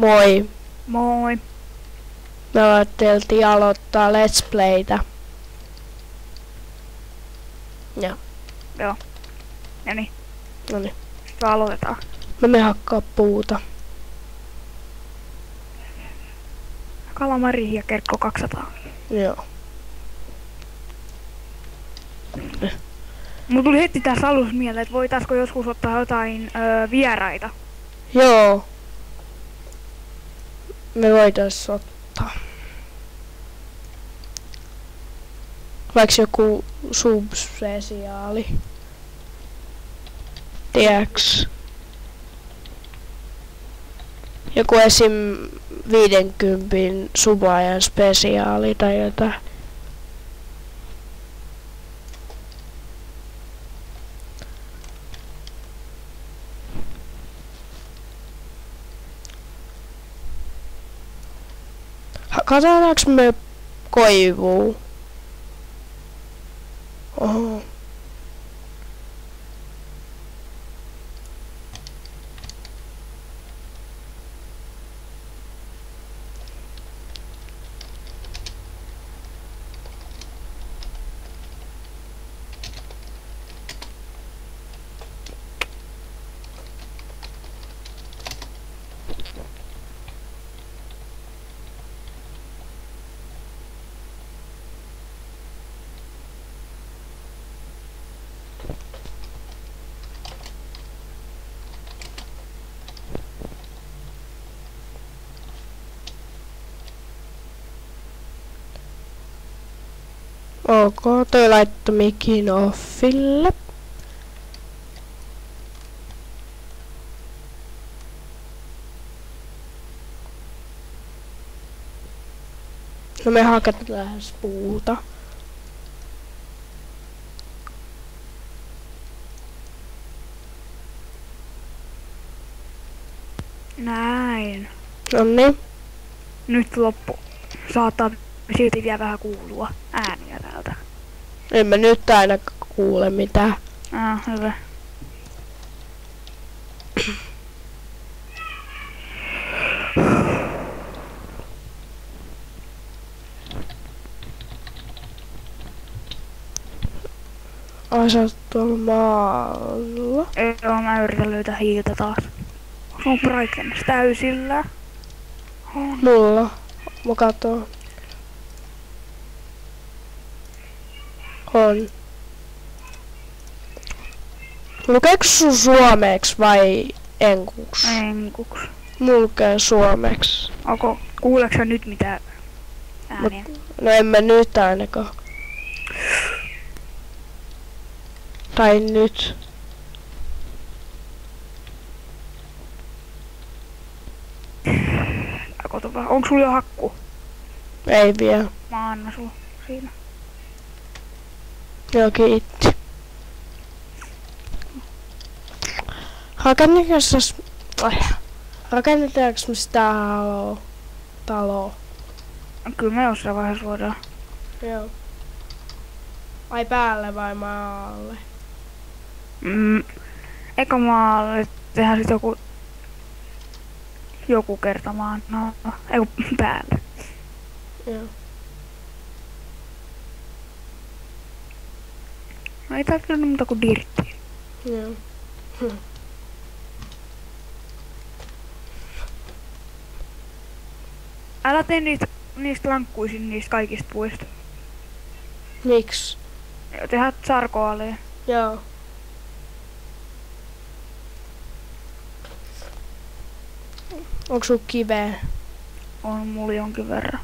Moi. Moi. Me ajatteltiin aloittaa Let's Playtä. Ja. Joo. Noniin. Noniin. Sitten aloitetaan. Me hakkaa puuta. Kalamari ja Kerkko 200. Joo. Mulla tuli heti tässä alussa mieleen, että voitaisko joskus ottaa jotain vieraita. Joo. Me voitais ottaa. Vaikka joku subspesiaali. Tiedäks? Joku esim 50 subajan spesiaali tai jotain. Katsotaanko me koivua? Oho. Ok, toi laittoi mikin offille. No me hakataan lähes puuta. Näin. Noniin. Nyt loppu. Saattaa silti vielä vähän kuulua ääniä täältä. En mä nyt ainakaan kuule mitään. Hyvä. Ai sä oot tuolla maalla. Joo, mä yritän löytää hiiltä taas. On brightness täysillä. On. Mulla. Mä katon. On. Lukeeko sun suomeksi vai enkuks? Enkuks. Mulla lukee suomeksi. Onko, kuuleeko sä nyt mitä ääniä? No en mä nyt ainakaan. Tai nyt. Onko sulla jo hakku? Ei vielä. Mä annan sulla siinä. Joo, kiitti. Rakennetaanko me sitä taloa? Kyllä me jossain vaiheessa voidaan. Joo. Ai päälle vai maalle? Eka maalle tehdään sit joku kerta maan. No, eiku päälle. Joo. No ei tää kyllä muuta kuin dirttiä. Joo. Älä tee niistä lankkuisin niistä kaikista puista. Miks? Tehdään sarkoaleen. Joo. Onko sulla kiveä? On mulla jonkin verran.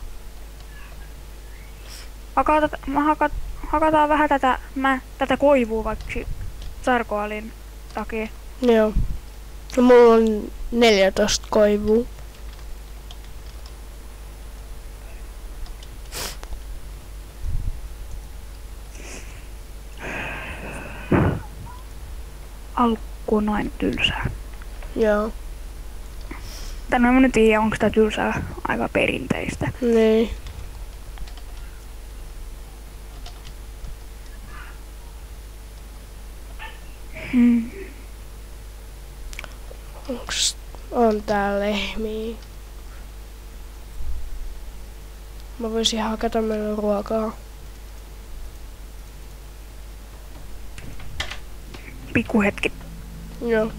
Hakataan vähän tätä koivua vaikka sarkoalin takia. Joo. No mulla on 14 koivua. Alkku on aina tylsää. Joo. Tänään mä nyt tiedä, onko tää tylsää aika perinteistä. Niin. On täällä lehmiä. Mä voisin hakata meille ruokaa. Pikku hetki. Joo.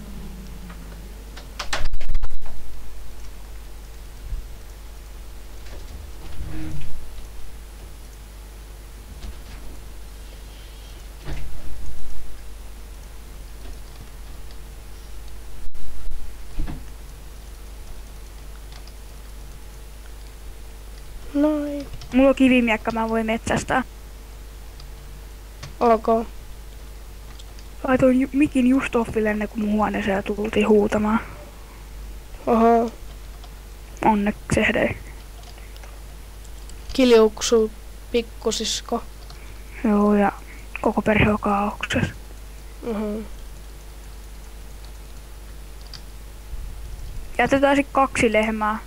Noin. Mulla on kivimiekka, mä voin metsästää. Ok. Laitoin mikin just offille ennen kuin mun huoneeseen tultiin huutamaan. Oho. Onneksi ehdei. Kiljuksuu pikkusisko. Joo, ja koko perhe on kaauksessa. Jätetään sit 2 lehmää.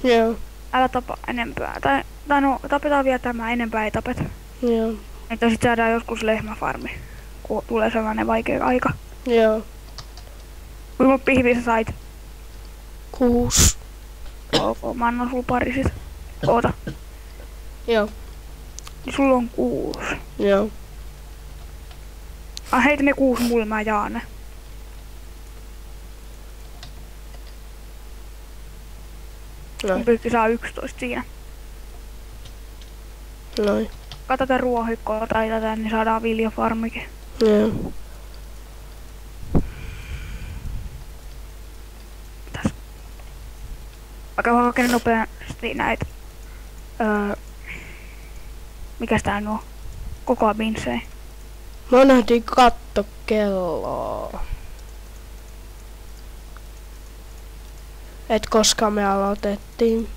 Joo. Älä tapa enempää. Tai no, tapetaan vielä tämä, enempää ei tapeta. Joo. Että sit saadaan joskus lehmäfarmi, kun tulee sellainen vaikea aika. Joo. Kuinka pihviä sä sait? 6. Ok, mä annan sulla pari sit. Oota. Joo. Niin sulla on 6. Joo. Heitä ne 6 mulle, mä jaan ne. Noin. Pyykki saa 11 siinä. Noin. Kato tätä ruohikkoa tai tätä, niin saadaan viljafarmikin. Joo. Tässä. Vaikka hakea nopeasti näitä. Mikäs tää on? Koko binsei. Mä nähtiin kattokelloa. Et koska me aloitettiin.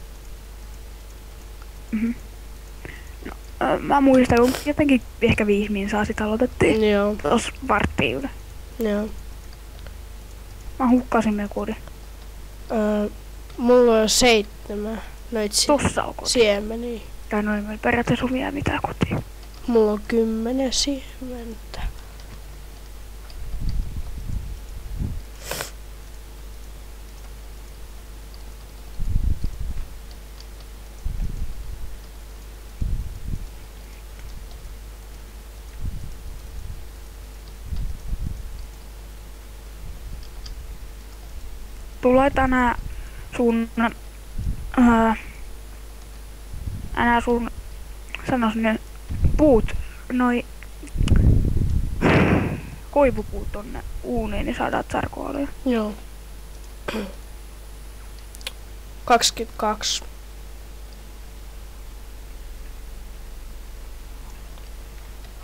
Mhm. No, mä muistan, jotenkin ehkä 5 minsaa sit aloitettiin. Joo. Tos varttiin yli. Joo. Mä hukkasin melkuudin. Mulla on 7 noit Tossa on koti. siemeniä. Tai noin meillä periaatteessa on vielä mitään kotiin. Mulla on 10 siementä. Tulee tänään sun sanoisin ne puut, noi koivupuut tonne uuniin, niin saadaan tsarkoalia. Joo. 22.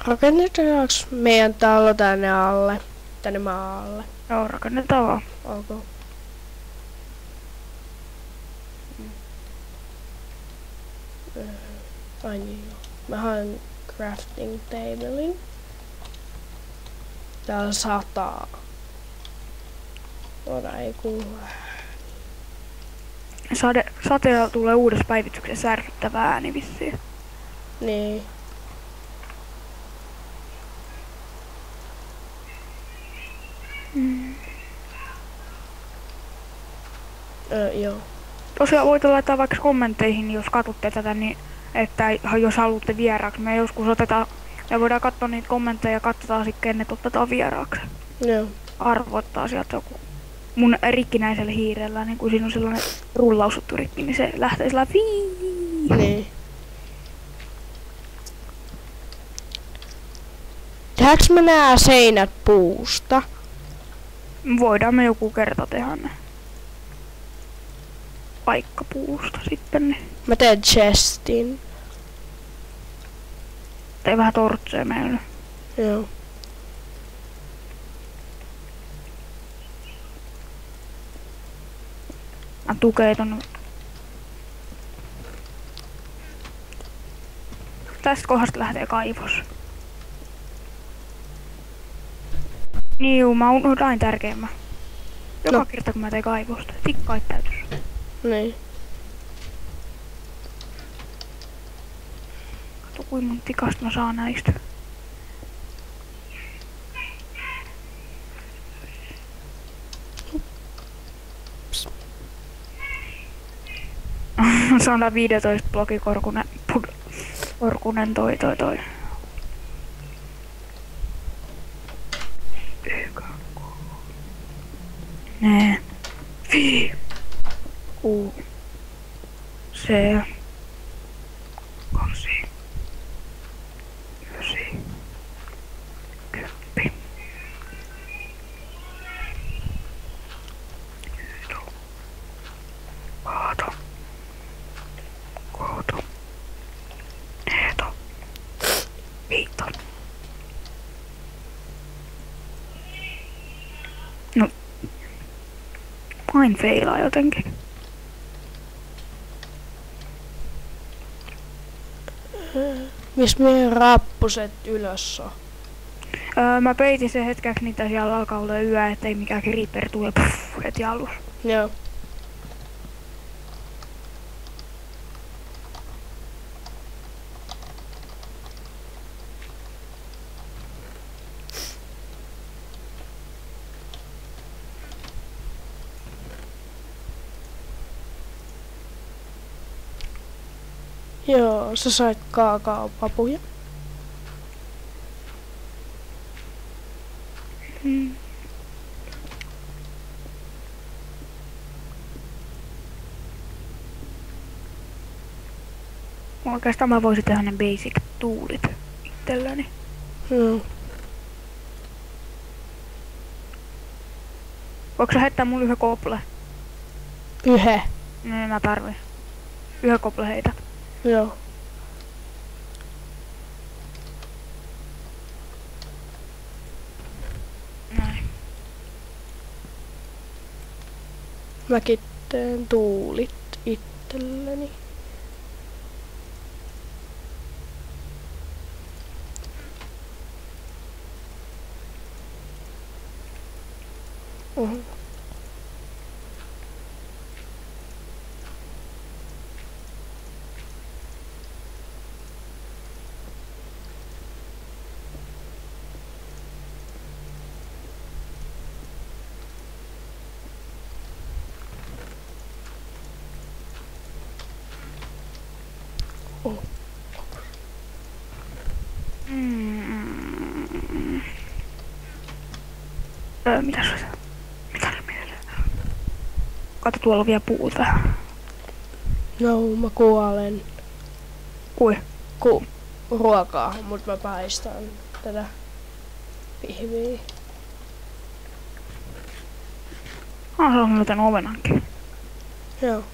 Rakennetaanko meidän talo tänne maalle? Joo, rakennetaan vaan. Ok. Ai niin joo. Mä haen crafting tablein. Täällä sataa. Ei kuulu. Sateella tulee uudessa päivityksessä ärsyttävää ääni vissiin. Niin. Joo. Tosiaan voitte laittaa vaikka kommentteihin, jos katsotte tätä, niin että jos haluatte vieraaksi. Me joskus otetaan ja voidaan katsoa niitä kommentteja ja katsotaan sitten, kenet otetaan vieraaksi. Joo. Arvottaa sieltä joku mun rikkinäisellä hiirellä, niin kun siinä on sellainen rullausuttu rikki, niin se lähtee sillä vii. Niin. Tehdäänkö me nää seinät puusta? Voidaan me joku kerta tehdä ne. Paikkapuusta sitten ne. Mä teen chestin. Tai vähän tortseja meillä. Joo. Mä tukee tonne. Tästä kohdasta lähtee kaivos. Niin juu, mä unohdan tärkeimmän. Joka kerta kun mä teen kaivosta, tikkait täytys. Niin. Kato kuinka mun tikasta mä saan näistä. Se on 15 blogikorkunen toi. Nee. U. C. 2. 9. 10. Kaato. Kooto. Neeto. Viito. No. Aina feilaa jotenkin. Missä meidän rappuset ylös on? Mä peitin sen hetkeksi niitä siellä alkaa olla yö, ettei mikään creeper tule heti alussa. Joo. Joo, sä sait kaakaopapuja. Oikeastaan mä voisin tehdä ne basic tuulit itselläni. Voitko sä heittää mun yhden kople? Yhden? Niin mä tarvin. Yhden kople heitä. Joo. Näin. Mäkin teen tuulit itselleni. Mitäs? Kato, tuolla on vielä puut vähän. No, mä kuolen. Kui? Ruokaa, mut mä paistan tätä pihviä. Se on muuten ovenankin. Joo.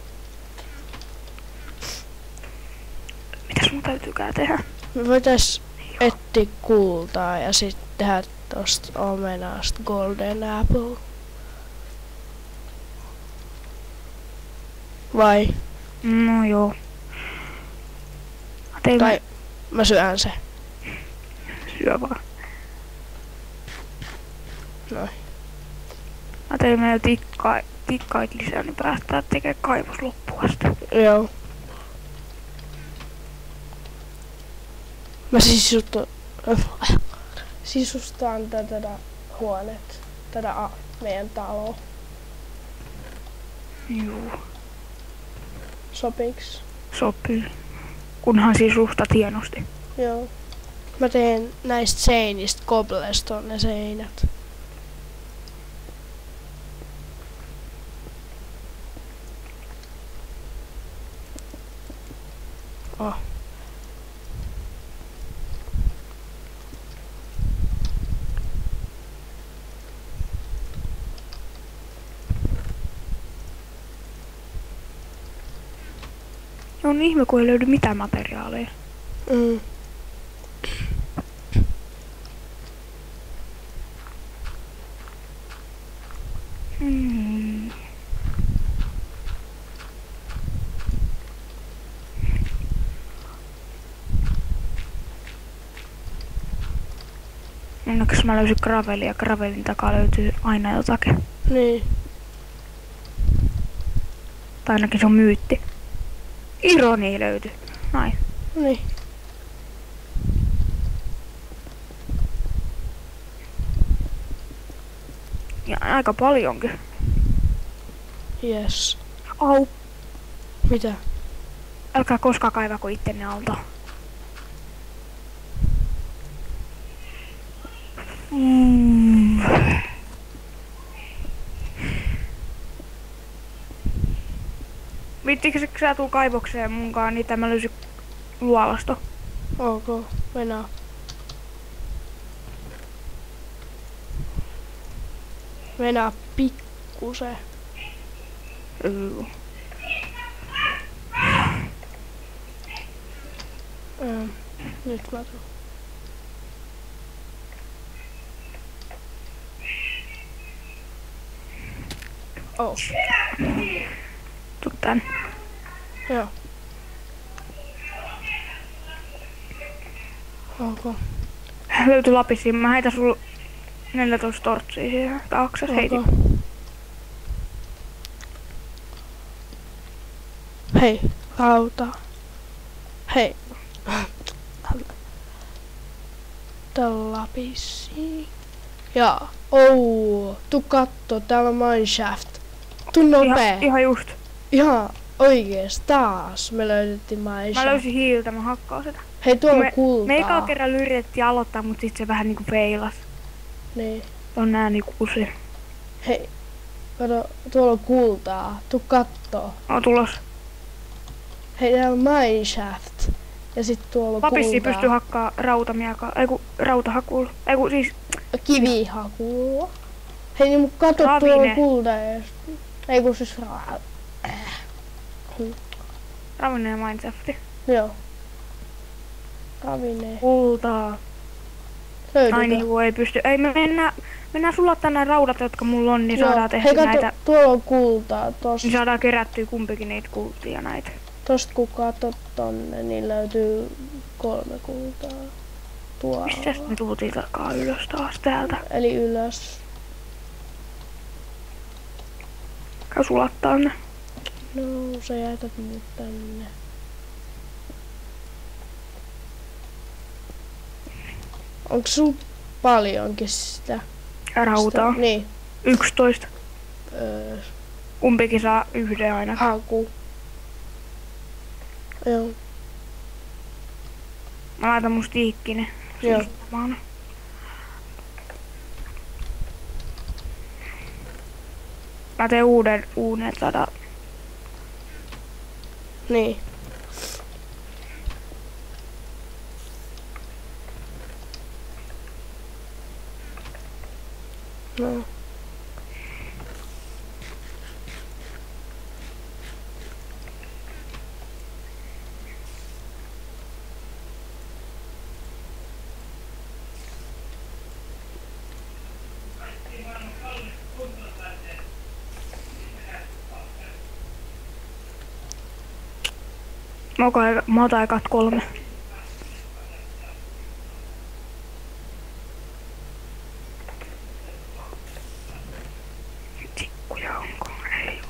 Mitäs mun täytyykään tehdä? Me voitais etsiä kultaa ja sitten tehdä tosta omenasta golden apple. Vai? No joo. Tai mä syön se. Syö vaan. Noin. Mä tein meillä tikkait lisää, niin päästään tekemään kaivos loppuun asti. Joo. Mä sisustaan tätä huonetta, tätä meidän taloa. Juu. Sopiks? Sopii. Kunhan sisustat hienosti. Joo. Mä teen näistä seinistä cobblestone ne seinät. Oh. On ihme, kun ei löydy mitään materiaaleja. Onneksi mä löysin gravelia ja gravelin takaa löytyy aina jotakin. Niin. Tai ainakin se on myytti. Ironi löytyi. Näin. Niin. Ja aika paljonkin. Yes. Au. Mitä? Älkää koskaan kaivako ittenne alta. Viittikö sä tuu kaivokseen munkaan, niitä mä löysin luolasta. Ok, mennään. Mennään pikkusen. Nyt mä tuun. Oh. Tuu tän. Joo. Ok. Löytyi lapisiin. Mä heitän sul 14 tortsia siihen taakse. Heitin. Hei, rauta. Hei. Täällä lapisi. Ja, tuu katto, täällä on mineshaft. Tuu nopee. Ihan just. Ihan oikees, taas me löydettiin mineshaft. Mä löysin hiiltä, mä hakkaan sitä. Hei, tuolla on kultaa. Me ekaa kerran yritettiin aloittaa, mut sit se vähän niinku feilas. Niin. On nää niinku kusi. Hei, kato, tuolla on kultaa. Tuu kattoo. Oon tulos. Hei, täällä on mineshaft. Ja sit tuolla on Lapissi kultaa. pystyy hakkaa rautahakulla. Siis Kivihakulla. Hei, niin mut kato, tuolla on kulta ees. Ei kun siis Ravinen ja mineshafti. Joo. Ravine. Kultaa. Ai niin, kun ei pysty. Ei, me mennään sulattaa nää raudat, jotka mulla on, niin joo. saadaan tehty hei, kato, näitä. Tuolla on kultaa. Tosta. Niin saadaan kerättyä kumpikin niitä kultia näitä. Tosta kun katot tonne, niin löytyy 3 kultaa. Tuolla. Mistäs me tultiin takaa ylös taas täältä? Eli ylös. Käy sulattaa ne. No, sä jätät mut tänne. Onks sul paljonkin sitä? Rautaa. Niin. 11. Kumpikin saa yhden aina. Haku. Joo. Mä laitan mun stiikkinen. Joo. Mä teen uuden, että saadaan. Niin. No. Mä otan ekat 3. Tikkuja onko? Ei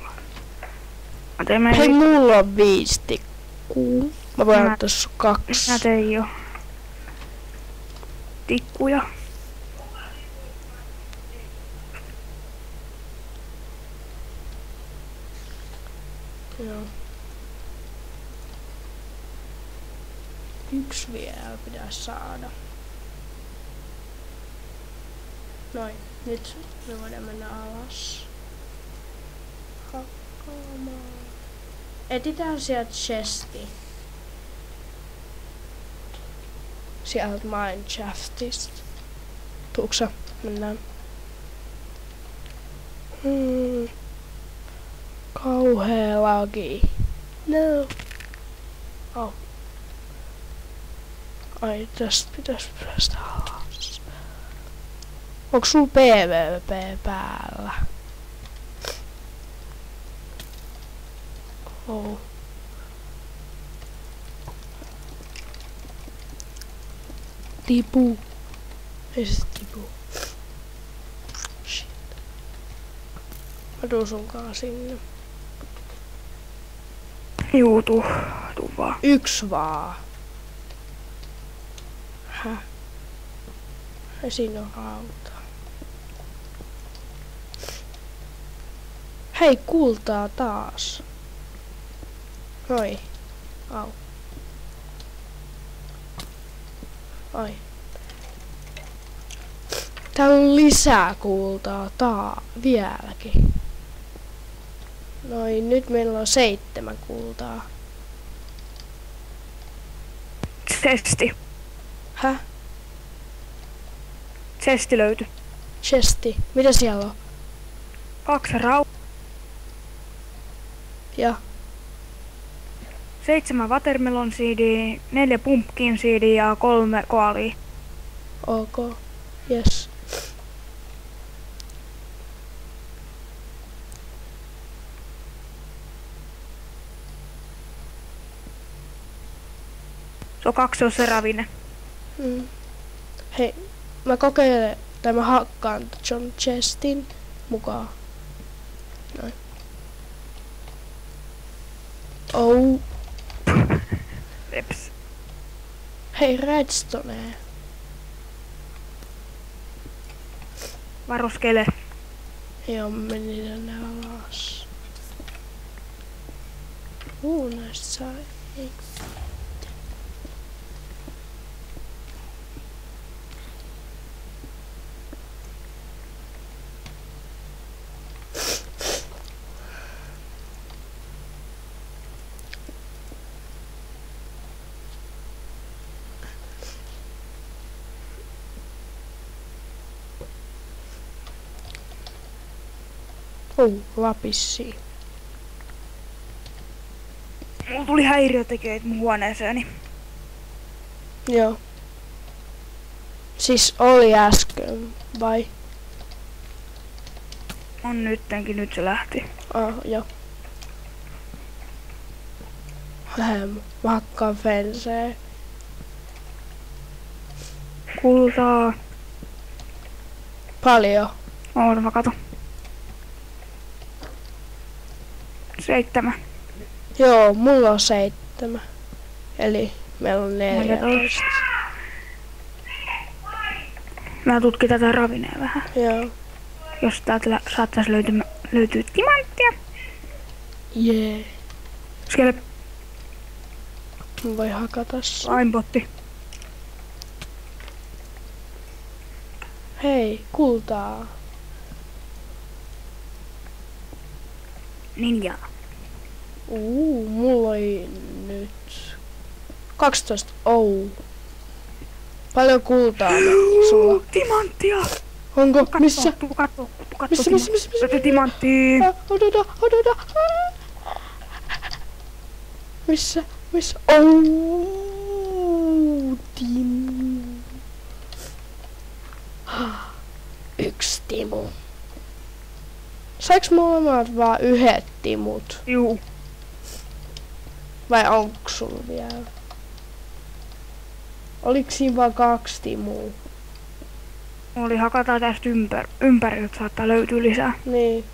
ole. Hei, mulla on 5 tikkuu. Mä voin antaa sun 2. Mä tein jo. Tikkuja. Joo. 1 vielä pitäis saada. Noin, nyt me voidaan mennä alas. Hakkaamaan. Etitään sieltä chesti. Sieltä mineshaftista. Tuuksa? Mennään. Kauhea lagi. No. Oh. Ai, tästä pitäis päästä alas. Onks sul PvP päällä? Oh. Tipu. Ei se tipu. Shit. Mä tuun sunkaan sinne. Juu, tuu vaan. 1 vaan. Häh? Ja siinä on rauta. Hei, kultaa taas. Noi. Au. Ai. Täällä on lisää kultaa vieläkin. Noin, nyt meillä on 7 kultaa. Chesti. Häh? Chesti löytyi. Chesti. Mitä siellä on? 2 Ja 7 watermelon seedia, 4 pumpkin seedia ja 3 koalia. ok. Yes. Se on 2 on se ravine. Hei, mä kokeilen, tai mä hakkaan John Chestin mukaan. Noin. Oh. Reps. Hei, redstone. Varoskele. Joo, meni tänne alas. Näistä sai. Ei. Lapissi. Mulla tuli häiriötekijöitä mun huoneeseeni. Joo. Siis oli äsken, vai? On nyttenkin, nyt se lähti. Joo. Mä hakkaan fensee. Kultaa. Paljon. Oota mä katon. 7. Joo, mulla on 7. Eli meillä on 14. Mä tutkin tätä ravinea vähän. Joo. Jos täältä saattaisi löytyä timanttia. Jee. Siellä Mä voin hakata sen. aimbotti. Hei, kultaa. Ninja. Mulla oli nyt 12. Paljon kultaa sulla. Timanttia! Onko? Missä? Katso. Missä? Timanttia. Odota. Missä? Timu. 1 timu. Saiks molemmat vaan 1 timut? Juu. Vai onks sulla vielä? Oliks siinä vaan 2 timua? Oli hakataan tästä ympäri, että saattaa löytyä lisää. Niin.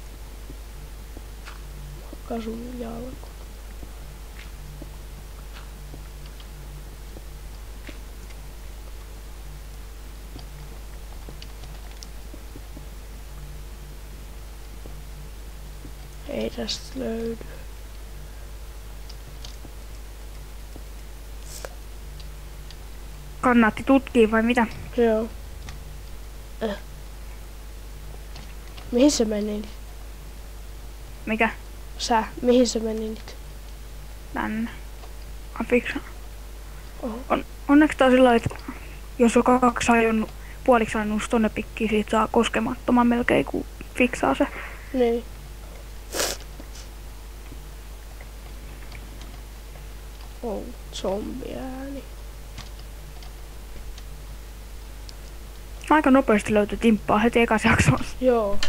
Hakka sun jalku. Ei tästä löydy. Kannatti tutkia vai mitä? Joo. Mihin sä menit? Mikä? Mihin sä menit? Tänne. Fiksa. Oho. Onneksi tää on sillä että jos on 2 puoliksi ajanut tonne pikkiin, siitä saa koskemattoman melkein kun fiksaa se. Niin. Zombiääni. Aika nopeasti löytyi timppaa heti ekas jaksossa. Joo.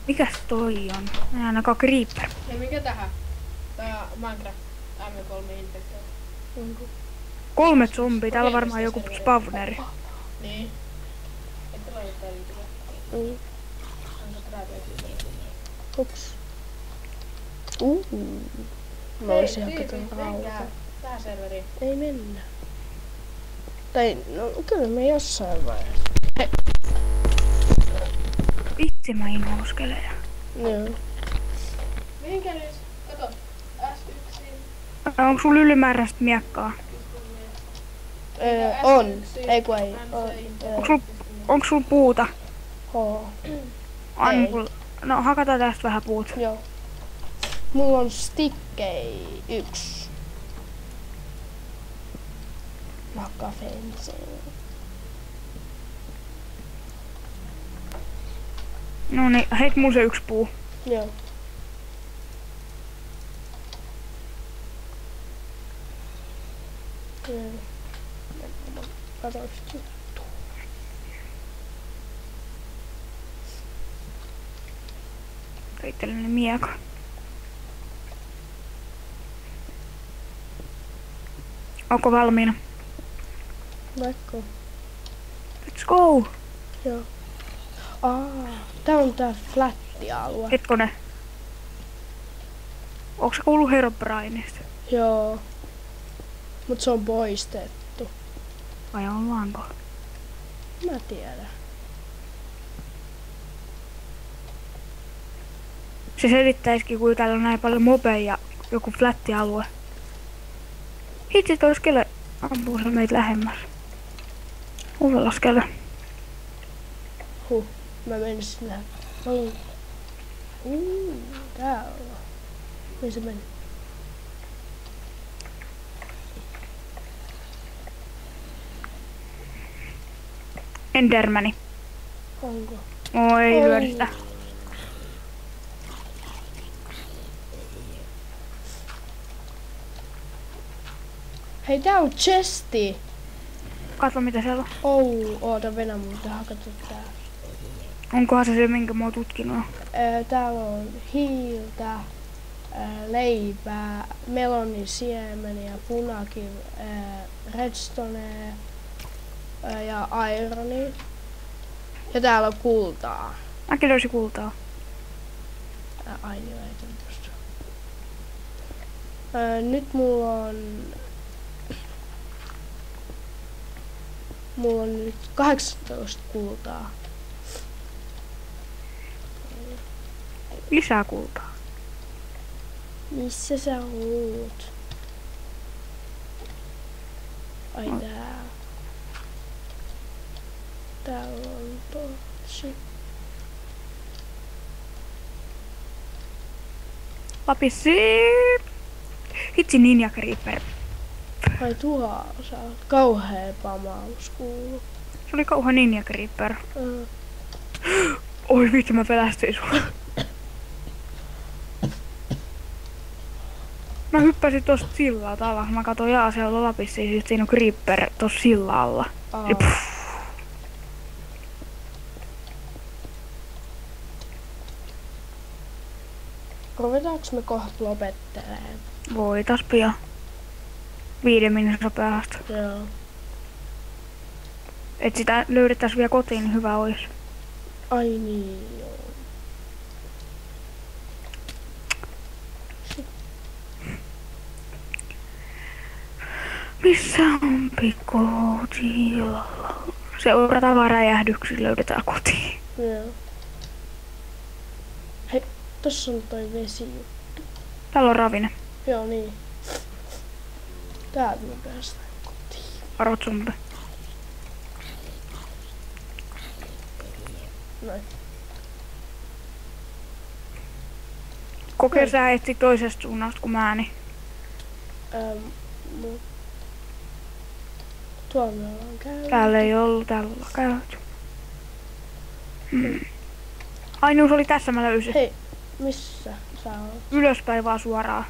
Mikäs toi on? Ei ainakaan Creeper. Hei, mikä tähän? Tää Minecraft M3 infektio. Onko? 3 zombia, täällä on varmaan joku spawneri. Niin. Ette laittaa liityä. Ups. Mä oisin hakata rautaa. Tää serveri. Ei mennä. Tai no kyllä me jossain vaiheessa. Vitsi mä inhoskelen. Joo. Minkä nyt? Kato. S1. Onko sulla ylimääräistä miekkaa? On. Ei kun ei. Onko sulla puuta? Oo. Anna mulle. No hakataan tästä vähän puut. Joo. Mulla on stikkei 1. Mä hakkaan fenceen. No niin, heit mulle se 1 puu. Joo. Kato sit. Itselleni mieka. Onko valmiina? Vaikka. Let's go! Joo. Tää on tää flätti-alue. Hetkonen. Onko se kuullut Herobrineista? Joo. Mut se on poistettu. Vai ollaanko? Mä tiedän. Se selittäisikin, kun täällä on näin paljon mobeja ja joku flätti-alue. Hitsi toi skele ampuu se meitä lähemmäs. Uvella skele. Mä menisin nähdä. Täällä. Mihin se meni? Endermani. Onko? Oi, lyödä sitä. Hei, tää on chesti. Katso mitä siellä on. Oota Venä, mun pitää hakata tää. Onkohan se minkä mä oon tutkinut? Täällä on hiiltä, leipää, melonisiemen ja punakin, redstonea ja ironia. Ja täällä on kultaa. Mäkin löysin kultaa. Ai niin, laitan tosta. Nyt mulla on nyt 18 kultaa. Lisää kultaa. Missä sä oot? Ai täällä. Täällä on tosi. Lapissi. Hitsi Ninja Creeper. Ai tuolla sä oot. Kauhea pamaus kuuluu. Se oli kauhean Ninja Creeper. Oi vitsi, mä pelästyin sua. Mä hyppäsin tosta sillalta alas. Mä katsoin siellä on Lapissi ja sit siinä on Creeper tossa sillalla. Ja Ruvetaanko me kohta lopetteleen? Voitais pian. 5 minuutin päästä. Joo. Et sitä löydettäis vielä kotiin, niin hyvä ois. Ai niin, joo. Missä on pikkutilalla? Seurataan räjähdyksiä, löydetään kotiin. Joo. Hei, tossa on toi vesi. Täällä on ravine. Joo niin. Täältä me päästään kotiin. Arvot zombi. Noin. Kokee sä etsi toisesta suunnasta kuin mä, niin. Tuolla me ollaan käynyt. Täällä ei ollut, täällä ollaan käyty. Ainoa se oli tässä, mä löysin. Hei, missä sä oot? Ylöspäin vaan suoraan.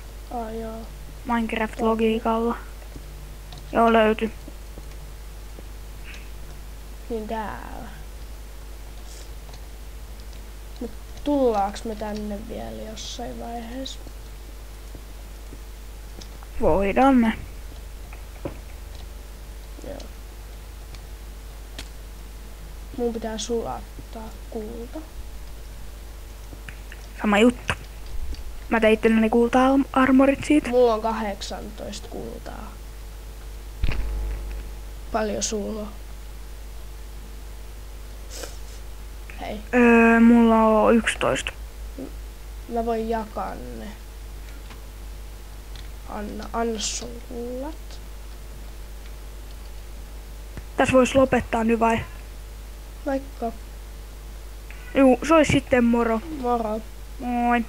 Joo. Minecraft-logiikalla. Joo, löytyi. Niin täällä. Tullaanko me tänne vielä jossain vaiheessa? Voidaan me. Joo. Mun pitää sulattaa kulta. Sama juttu. Mä tein itselleni kulta-armorit siitä. Mulla on 18 kultaa. Paljon sulla on? Hei. Mulla on 11. Mä voin jakaa ne. Anna sun kullat. Tässä vois lopettaa nyt vai? Vaikka. Juu, se olisi sitten moro. Moro. Moi.